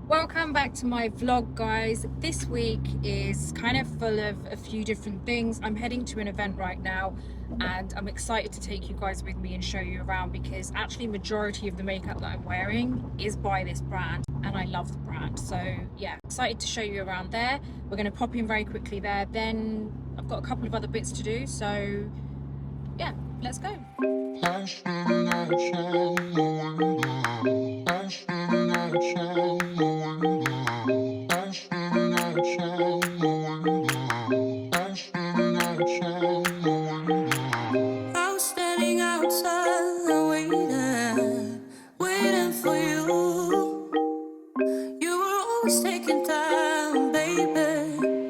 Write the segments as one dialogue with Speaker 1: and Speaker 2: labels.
Speaker 1: Welcome back to my vlog, guys. This week is kind of full of a few different things. I'm heading to an event right now and I'm excited to take you guys with me and show you around because actually majority of the makeup that I'm wearing is by this brand and I love the brand. So yeah, excited to show you around there. We're going to pop in very quickly there. Then I've got a couple of other bits to do. So yeah, let's go.
Speaker 2: Waiting for you. You were always taking time, baby,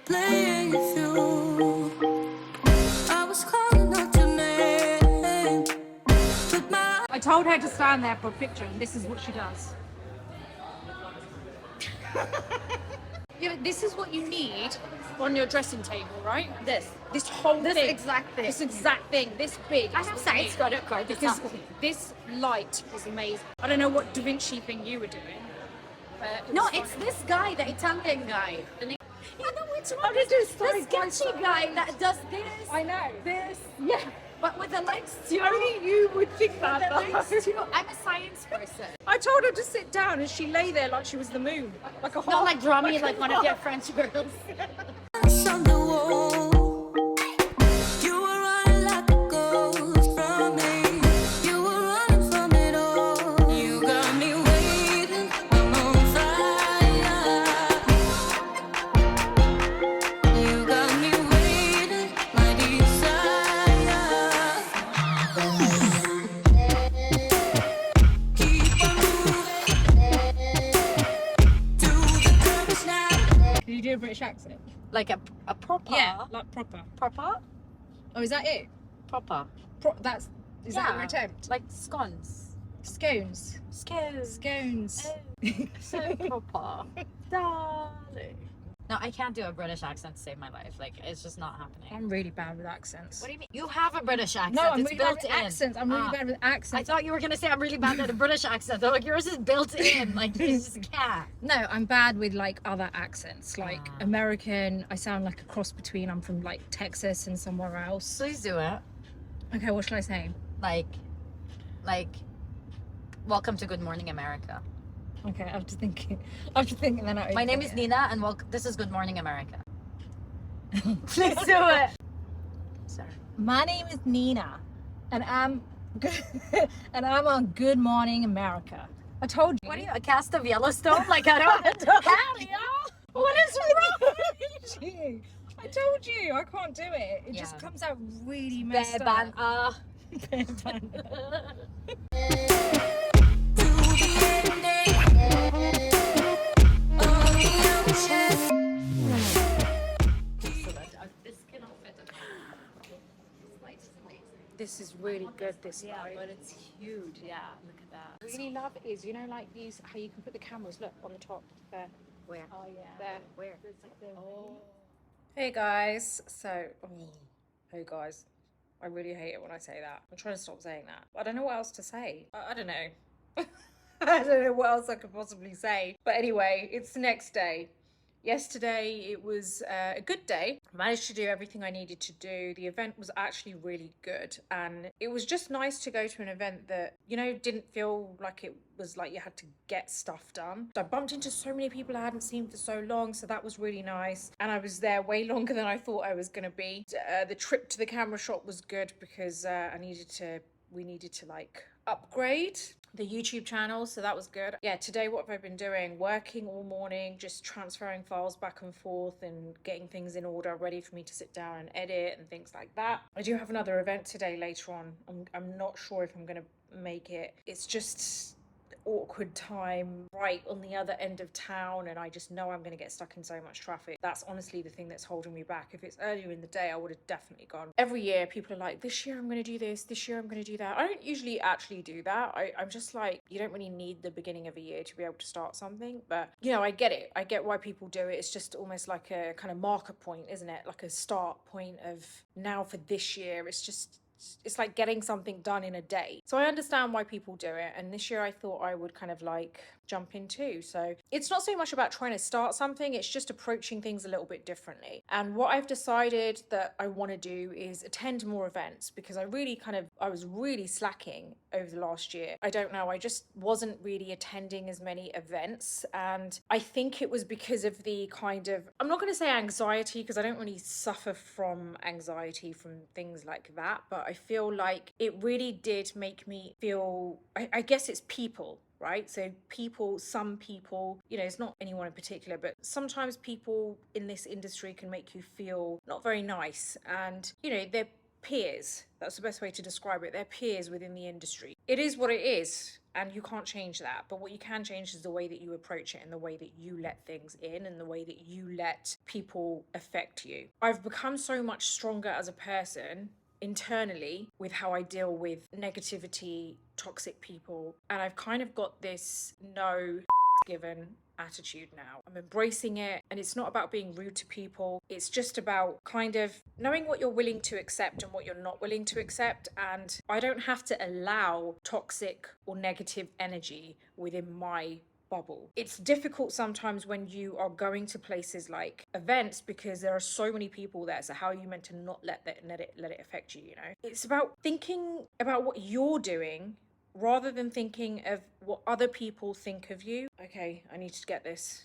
Speaker 2: playing it through. I was calling out your name, but my
Speaker 1: I told her to stand there for a picture and this is what she does. Yeah, but this is what you need on your dressing table, right? This whole
Speaker 2: this
Speaker 1: thing.
Speaker 2: exact thing.
Speaker 1: This exact thing, this big.
Speaker 2: I
Speaker 1: is
Speaker 2: have
Speaker 1: what
Speaker 2: size
Speaker 1: you need.
Speaker 2: credit card
Speaker 1: Because this light is amazing. I don't know what Da Vinci thing you were doing. But it
Speaker 2: No,
Speaker 1: was
Speaker 2: it's
Speaker 1: fun.
Speaker 2: this guy, the Italian guy. You know which one?
Speaker 1: did you start
Speaker 2: The
Speaker 1: by
Speaker 2: sketchy guy that does this.
Speaker 1: I know.
Speaker 2: This.
Speaker 1: Yeah.
Speaker 2: But with the legs too.
Speaker 1: Only you would think that.
Speaker 2: With the legs
Speaker 1: though.
Speaker 2: too. I'm a science person.
Speaker 1: I told her to sit down and she lay there like she was the moon. Like a
Speaker 2: Not
Speaker 1: hot.
Speaker 2: like draw me like one of your French girls. You were running like a ghost from me. You were running from it all. You got me waiting. I'm on fire. You got me waiting, my desire. Keep on moving to the purpose now.
Speaker 1: Did you do a British accent?
Speaker 2: Like a proper.
Speaker 1: Yeah, like proper.
Speaker 2: Proper?
Speaker 1: Oh, is that it?
Speaker 2: Proper.
Speaker 1: Is that your attempt?
Speaker 2: Like scones.
Speaker 1: Scones.
Speaker 2: Scones.
Speaker 1: Scones.
Speaker 2: So proper. Darling. No, I can't do a British accent to save my life. Like, it's just not happening.
Speaker 1: I'm really bad with accents.
Speaker 2: What do you mean? You have a British accent.
Speaker 1: No, I'm
Speaker 2: it's
Speaker 1: really bad
Speaker 2: built
Speaker 1: with
Speaker 2: in.
Speaker 1: accents. I'm really bad with
Speaker 2: I
Speaker 1: accents.
Speaker 2: thought you were going to say I'm really bad at a British accent. I'm like, yours is built in. Like, you just can't.
Speaker 1: No, I'm bad with like other accents, like
Speaker 2: Ah.
Speaker 1: American. I sound like a cross between I'm from like Texas and somewhere else.
Speaker 2: Please do it.
Speaker 1: Okay, what should I say?
Speaker 2: Like, welcome to Good Morning America.
Speaker 1: Okay, I have to think. I have to think, and then I.
Speaker 2: My name is Nina, and this is Good Morning America. Please do it. Sorry.
Speaker 1: My name is Nina, and I'm good, and I'm on Good Morning America. I told you.
Speaker 2: What are you, a cast of Yellowstone? Like, I don't. Howdy, y'all. What is wrong?
Speaker 1: you? I told you I can't do it. It just
Speaker 2: Yeah.
Speaker 1: comes out really messed
Speaker 2: Beban,
Speaker 1: up. This is really good. This light.
Speaker 2: but it's huge. Yeah, look at that.
Speaker 1: I really love is like these how you can put the cameras look on the top there.
Speaker 2: Where?
Speaker 1: Oh yeah. There.
Speaker 2: Where?
Speaker 1: Oh. Hey guys. So hey guys. I really hate it when I say that. I'm trying to stop saying that. I don't know what else to say. I don't know. I don't know what else I could possibly say. But anyway, it's the next day. Yesterday, it was a good day. I managed to do everything I needed to do. The event was actually really good. And it was just nice to go to an event that, didn't feel like it was like you had to get stuff done. I bumped into so many people I hadn't seen for so long. So that was really nice. And I was there way longer than I thought I was going to be. The trip to the camera shop was good because we needed to like upgrade the YouTube channel, so that was good. Yeah, today what have I been doing? Working all morning, just transferring files back and forth and getting things in order, ready for me to sit down and edit and things like that. I do have another event today later on. I'm not sure if I'm gonna make it. It's just awkward time right on the other end of town and I just know I'm going to get stuck in so much traffic. That's honestly the thing that's holding me back. If it's earlier in the day, I would have definitely gone. Every year people are like, this year I'm going to do this, this year I'm going to do that. I don't usually actually do that. I'm just like, you don't really need the beginning of a year to be able to start something, but I get it. I get why people do it. It's just almost like a kind of marker point, isn't it? Like a start point of now for this year. It's like getting something done in a day. So I understand why people do it. And this year I thought I would kind of like jump into. So it's not so much about trying to start something, it's just approaching things a little bit differently. And what I've decided that I want to do is attend more events, because I was really slacking over the last year. I don't know, I just wasn't really attending as many events, and I think it was because of the kind of, I'm not going to say anxiety, because I don't really suffer from anxiety from things like that, but I feel like it really did make me feel, I guess it's people, right? So some people, it's not anyone in particular, but sometimes people in this industry can make you feel not very nice, and they're peers. That's the best way to describe it. They're peers within the industry. It is what it is, and you can't change that. But what you can change is the way that you approach it, and the way that you let things in, and the way that you let people affect you. I've become so much stronger as a person internally with how I deal with negativity, toxic people, and I've kind of got this no given attitude now. I'm embracing it, and it's not about being rude to people. It's just about kind of knowing what you're willing to accept and what you're not willing to accept. And I don't have to allow toxic or negative energy within my bubble. It's difficult sometimes when you are going to places like events, because there are so many people there. So how are you meant to not let it affect you? It's about thinking about what you're doing rather than thinking of what other people think of you. Okay, I need to get this.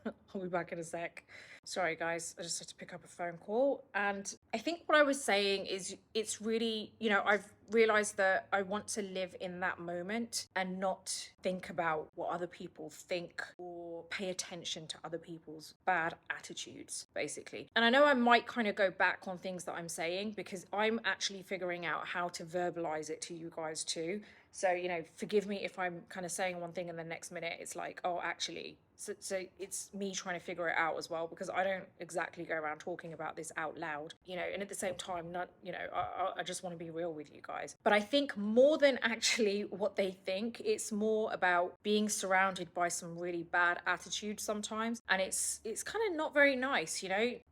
Speaker 1: I'll be back in a sec. Sorry guys, I just had to pick up a phone call. And I think what I was saying is, it's really, I've realized that I want to live in that moment and not think about what other people think or pay attention to other people's bad attitudes, basically. And I know I might kind of go back on things that I'm saying, because I'm actually figuring out how to verbalize it to you guys too. So, forgive me if I'm kind of saying one thing and the next minute it's like, oh, actually. So it's me trying to figure it out as well, because I don't exactly go around talking about this out loud, and at the same time, not, I just want to be real with you guys. But I think more than actually what they think, it's more about being surrounded by some really bad attitudes sometimes. And it's kind of not very nice,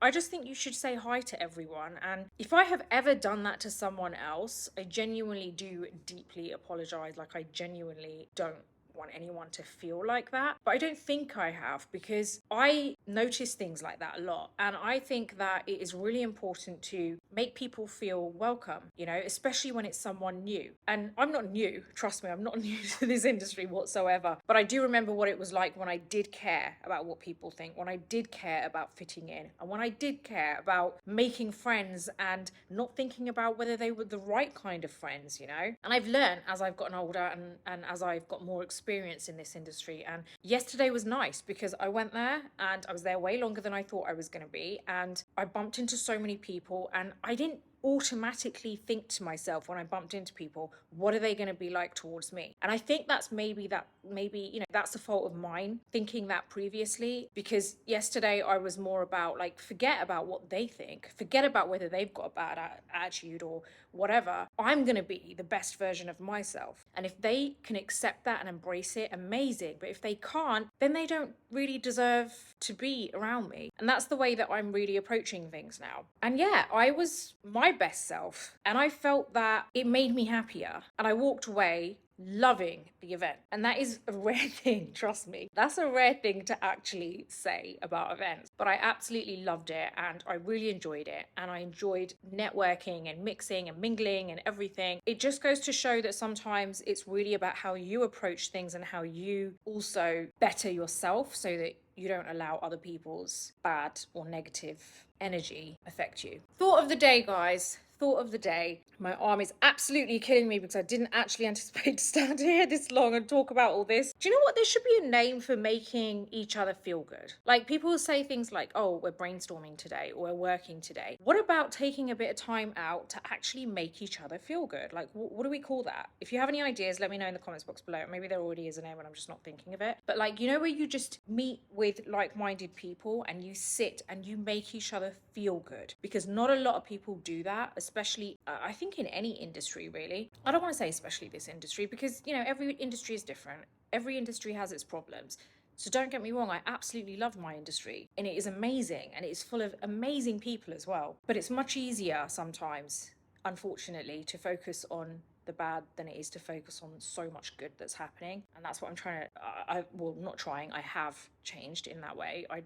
Speaker 1: I just think you should say hi to everyone. And if I have ever done that to someone else, I genuinely do deeply apologize. Like, I genuinely don't want anyone to feel like that, but I don't think I have, because I notice things like that a lot, and I think that it is really important to make people feel welcome, especially when it's someone new. And I'm not new, trust me, I'm not new to this industry whatsoever, but I do remember what it was like when I did care about what people think, when I did care about fitting in, and when I did care about making friends and not thinking about whether they were the right kind of friends, And I've learned as I've gotten older and as I've got more experience in this industry. And yesterday was nice, because I went there and I was there way longer than I thought I was going to be, and I bumped into so many people, and I didn't automatically think to myself when I bumped into people, what are they going to be like towards me? And I think that's maybe that's a fault of mine, thinking that previously, because yesterday I was more about like, forget about what they think, forget about whether they've got a bad attitude or whatever. I'm going to be the best version of myself, and if they can accept that and embrace it, amazing. But if they can't, then they don't really deserve to be around me. And that's the way that I'm really approaching things now. And yeah, I was my best self, and I felt that it made me happier, and I walked away loving the event. And that is a rare thing, trust me. That's a rare thing to actually say about events. But I absolutely loved it, and I really enjoyed it, and I enjoyed networking and mixing and mingling and everything. It just goes to show that sometimes it's really about how you approach things and how you also better yourself, so that you don't allow other people's bad or negative energy affect you. Thought of the day, guys. Thought of the day. My arm is absolutely killing me, because I didn't actually anticipate to stand here this long and talk about all this. Do you know what? There should be a name for making each other feel good. Like, people will say things like, oh, we're brainstorming today, or we're working today. What about taking a bit of time out to actually make each other feel good? Like, what do we call that? If you have any ideas, let me know in the comments box below. Maybe there already is a name and I'm just not thinking of it. But like, where you just meet with like-minded people and you sit and you make each other feel good, because not a lot of people do that, especially I think in any industry really. I don't want to say especially this industry, because every industry is different, every industry has its problems. So don't get me wrong, I absolutely love my industry, and it is amazing, and it is full of amazing people as well. But it's much easier sometimes, unfortunately, to focus on the bad than it is to focus on so much good that's happening. And that's what I'm trying to, well, not trying, I have changed in that way. I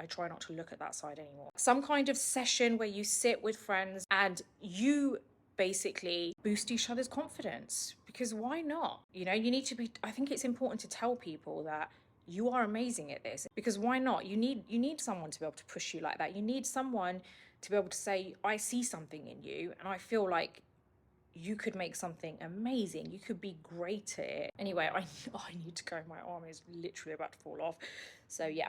Speaker 1: try not to look at that side anymore. Some kind of session where you sit with friends and you basically boost each other's confidence, because why not? You know, you need to be, I think it's important to tell people that you are amazing at this, because why not? You need someone to be able to push you like that. You need someone to be able to say, I see something in you and I feel like you could make something amazing. You could be great at it. Anyway, I need to go. My arm is literally about to fall off. So yeah.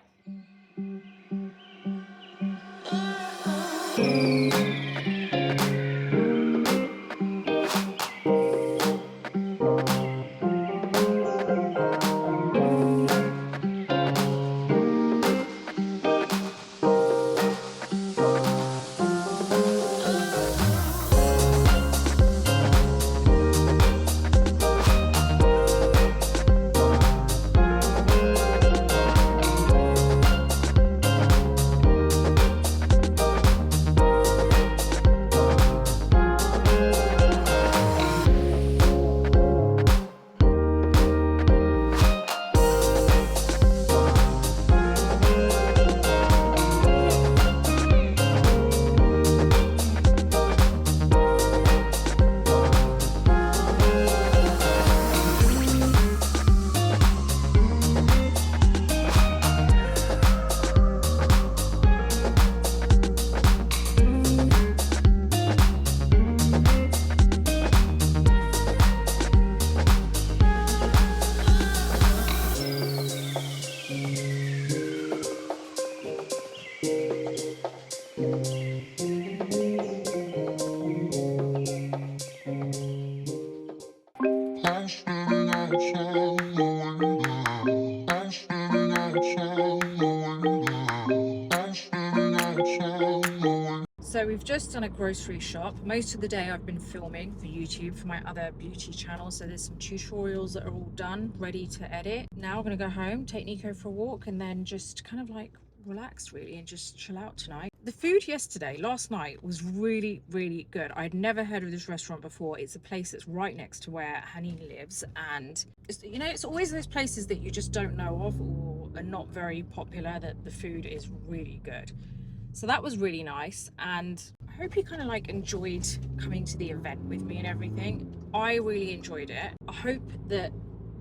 Speaker 1: So we've just done a grocery shop. Most of the day I've been filming for YouTube for my other beauty channel. So there's some tutorials that are all done, ready to edit. Now I'm gonna go home, take Nico for a walk, and then just kind of like relax really and just chill out tonight. The food last night was really, really good. I'd never heard of this restaurant before. It's a place that's right next to where Hanine lives, and you know, it's always those places that you just don't know of or are not very popular that the food is really good. So that was really nice, and I hope you kind of like enjoyed coming to the event with me and everything. I really enjoyed it. I hope that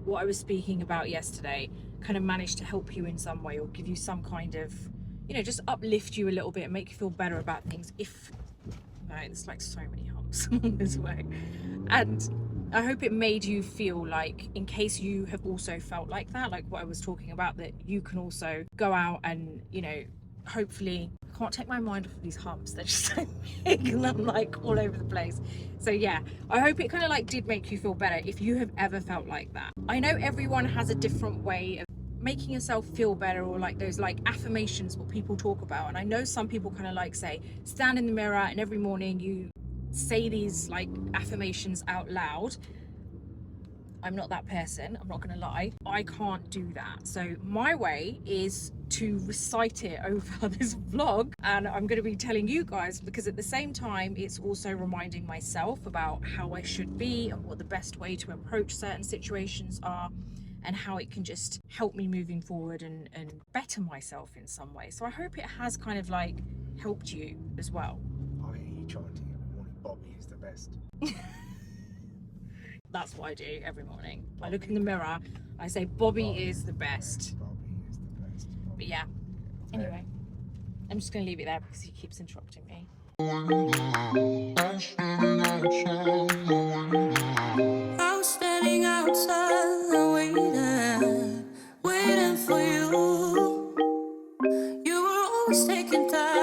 Speaker 1: what I was speaking about yesterday kind of managed to help you in some way, or give you some kind of, you know, just uplift you a little bit and make you feel better about things. If, right, there's like so many humps along this way. And I hope it made you feel like, in case you have also felt like that, like what I was talking about, that you can also go out and, you know, hopefully, I can't take my mind off of these humps, they're just so big and I'm like all over the place. So yeah, I hope it kind of like did make you feel better if you have ever felt like that. I know everyone has a different way of making yourself feel better, or like those like affirmations what people talk about, and I know some people kind of like say stand in the mirror and every morning you say these like affirmations out loud. I'm not that person, I'm not gonna lie. I can't do that. So my way is to recite it over this vlog, and I'm gonna be telling you guys, because at the same time it's also reminding myself about how I should be and what the best way to approach certain situations are, and how it can just help me moving forward and better myself in some way. So I hope it has kind of like helped you as well.
Speaker 3: I hear you chanting every morning, Bobby is the best.
Speaker 1: That's what I do every morning. I look in the mirror, I say Bobby is the best.
Speaker 3: Bobby is the best.
Speaker 1: But yeah, anyway, I'm just going to leave it there because he keeps interrupting me.
Speaker 2: I was standing outside waiting for you. You were always taking time.